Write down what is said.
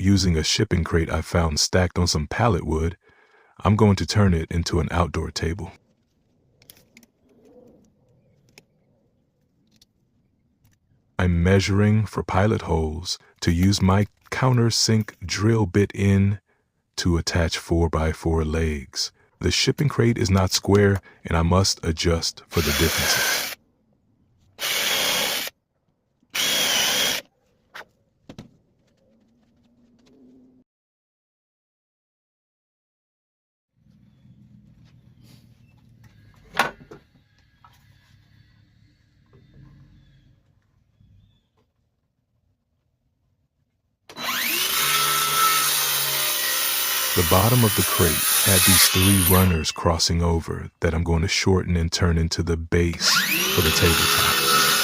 using a shipping crate I found stacked on some pallet wood. I'm going to turn it into an outdoor table. I'm measuring for pilot holes to use my countersink drill bit in to attach 4x4 legs. The shipping crate is not square, and I must adjust for the differences. The bottom of the crate had these 3 runners crossing over that I'm going to shorten and turn into the base for the tabletop.